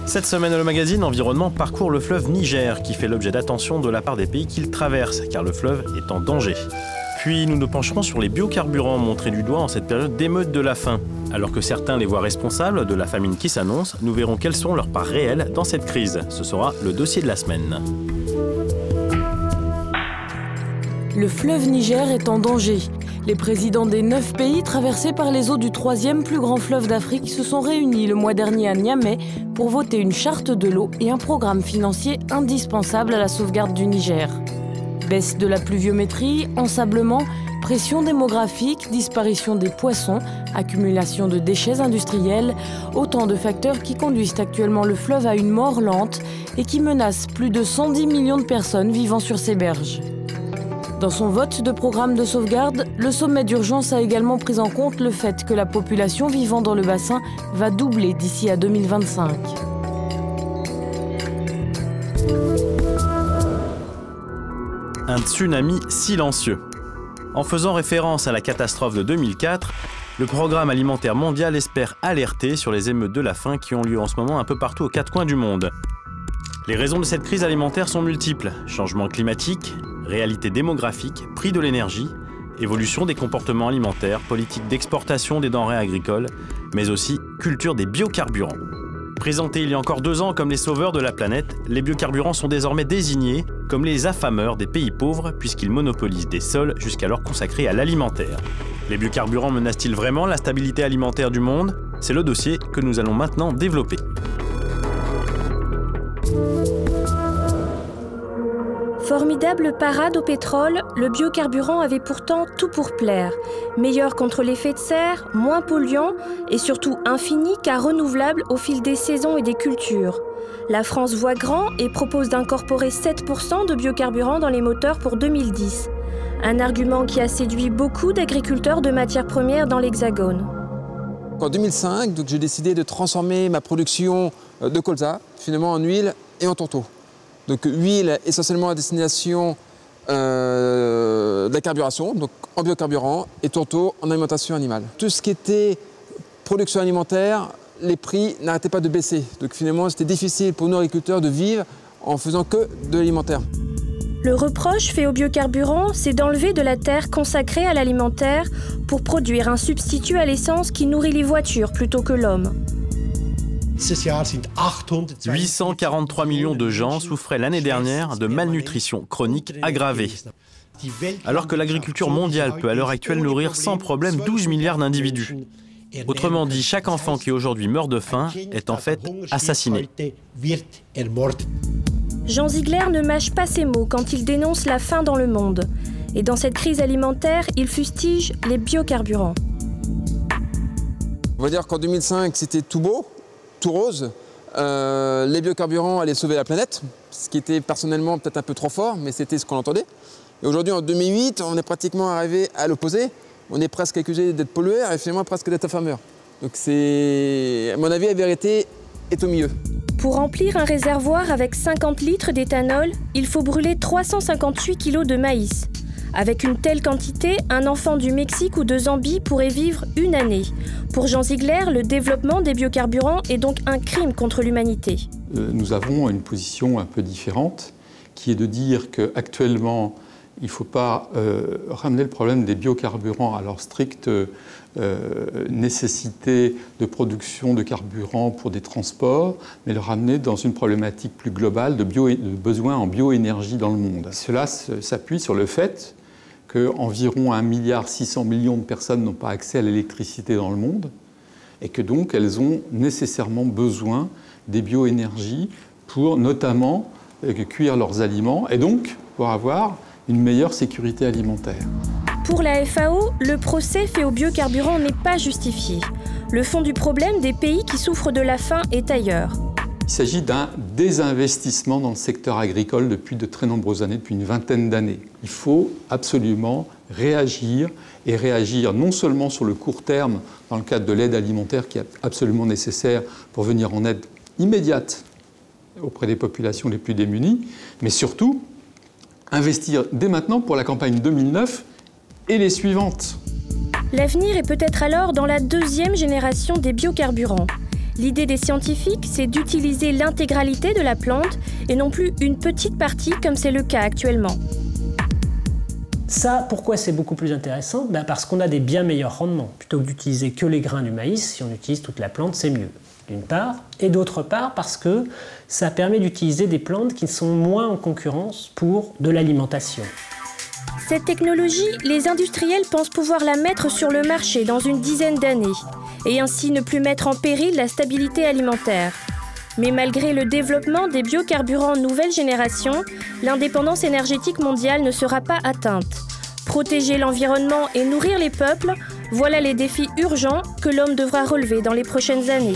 Cette semaine, le magazine Environnement parcourt le fleuve Niger, qui fait l'objet d'attention de la part des pays qu'il traverse, car le fleuve est en danger. Puis nous nous pencherons sur les biocarburants montrés du doigt en cette période d'émeute de la faim. Alors que certains les voient responsables de la famine qui s'annonce, nous verrons quelles sont leurs parts réelles dans cette crise. Ce sera le dossier de la semaine. Le fleuve Niger est en danger. Les présidents des 9 pays traversés par les eaux du 3e plus grand fleuve d'Afrique se sont réunis le mois dernier à Niamey pour voter une charte de l'eau et un programme financier indispensable à la sauvegarde du Niger. Baisse de la pluviométrie, ensablement, pression démographique, disparition des poissons, accumulation de déchets industriels, autant de facteurs qui conduisent actuellement le fleuve à une mort lente et qui menacent plus de 110 millions de personnes vivant sur ses berges. Dans son vote de programme de sauvegarde, le sommet d'urgence a également pris en compte le fait que la population vivant dans le bassin va doubler d'ici à 2025. Un tsunami silencieux. En faisant référence à la catastrophe de 2004, le Programme alimentaire mondial espère alerter sur les émeutes de la faim qui ont lieu en ce moment un peu partout aux 4 coins du monde. Les raisons de cette crise alimentaire sont multiples. Changement climatique, réalité démographique, prix de l'énergie, évolution des comportements alimentaires, politique d'exportation des denrées agricoles, mais aussi culture des biocarburants. Présentés il y a encore 2 ans comme les sauveurs de la planète, les biocarburants sont désormais désignés comme les affameurs des pays pauvres puisqu'ils monopolisent des sols jusqu'alors consacrés à l'alimentaire. Les biocarburants menacent-ils vraiment la stabilité alimentaire du monde? C'est le dossier que nous allons maintenant développer. Formidable parade au pétrole, le biocarburant avait pourtant tout pour plaire. Meilleur contre l'effet de serre, moins polluant et surtout infini car renouvelable au fil des saisons et des cultures. La France voit grand et propose d'incorporer 7% de biocarburant dans les moteurs pour 2010. Un argument qui a séduit beaucoup d'agriculteurs de matières premières dans l'Hexagone. En 2005, j'ai décidé de transformer ma production de colza finalement en huile et en tourteau. Donc huile essentiellement à destination de la carburation, donc en biocarburant, et tourteau en alimentation animale. Tout ce qui était production alimentaire, les prix n'arrêtaient pas de baisser. Donc finalement, c'était difficile pour nos agriculteurs de vivre en faisant que de l'alimentaire. Le reproche fait aux biocarburants, c'est d'enlever de la terre consacrée à l'alimentaire pour produire un substitut à l'essence qui nourrit les voitures plutôt que l'homme. 843 millions de gens souffraient l'année dernière de malnutrition chronique aggravée. Alors que l'agriculture mondiale peut à l'heure actuelle nourrir sans problème 12 milliards d'individus. Autrement dit, chaque enfant qui aujourd'hui meurt de faim est en fait assassiné. Jean Ziegler ne mâche pas ses mots quand il dénonce la faim dans le monde. Et dans cette crise alimentaire, il fustige les biocarburants. On va dire qu'en 2005, c'était tout beau, tout rose. Les biocarburants allaient sauver la planète, ce qui était personnellement peut-être un peu trop fort, mais c'était ce qu'on entendait. Et aujourd'hui, en 2008, on est pratiquement arrivé à l'opposé. On est presque accusé d'être pollueur et finalement presque d'être affameur. Donc c'est, à mon avis, la vérité est au milieu. Pour remplir un réservoir avec 50 litres d'éthanol, il faut brûler 358 kg de maïs. Avec une telle quantité, un enfant du Mexique ou de Zambie pourrait vivre une année. Pour Jean Ziegler, le développement des biocarburants est donc un crime contre l'humanité. Nous avons une position un peu différente, qui est de dire qu'actuellement, il ne faut pas ramener le problème des biocarburants à leur stricte nécessité de production de carburant pour des transports, mais le ramener dans une problématique plus globale de besoin en bioénergie dans le monde. Cela s'appuie sur le fait qu'environ 1,6 milliard de personnes n'ont pas accès à l'électricité dans le monde et que donc elles ont nécessairement besoin des bioénergies pour notamment cuire leurs aliments et donc pour avoir une meilleure sécurité alimentaire. Pour la FAO, le procès fait aux biocarburants n'est pas justifié. Le fond du problème des pays qui souffrent de la faim est ailleurs. Il s'agit d'un désinvestissement dans le secteur agricole depuis de très nombreuses années, depuis une vingtaine d'années. Il faut absolument réagir, et réagir non seulement sur le court terme, dans le cadre de l'aide alimentaire qui est absolument nécessaire pour venir en aide immédiate auprès des populations les plus démunies, mais surtout investir dès maintenant pour la campagne 2009 et les suivantes. L'avenir est peut-être alors dans la 2e génération des biocarburants. L'idée des scientifiques, c'est d'utiliser l'intégralité de la plante et non plus une petite partie comme c'est le cas actuellement. Ça, pourquoi c'est beaucoup plus intéressant? Parce qu'on a des bien meilleurs rendements. Plutôt que d'utiliser que les grains du maïs, si on utilise toute la plante, c'est mieux, d'une part. Et d'autre part, parce que ça permet d'utiliser des plantes qui sont moins en concurrence pour de l'alimentation. Cette technologie, les industriels pensent pouvoir la mettre sur le marché dans une dizaine d'années, et ainsi ne plus mettre en péril la stabilité alimentaire. Mais malgré le développement des biocarburants nouvelle génération, l'indépendance énergétique mondiale ne sera pas atteinte. Protéger l'environnement et nourrir les peuples, voilà les défis urgents que l'homme devra relever dans les prochaines années.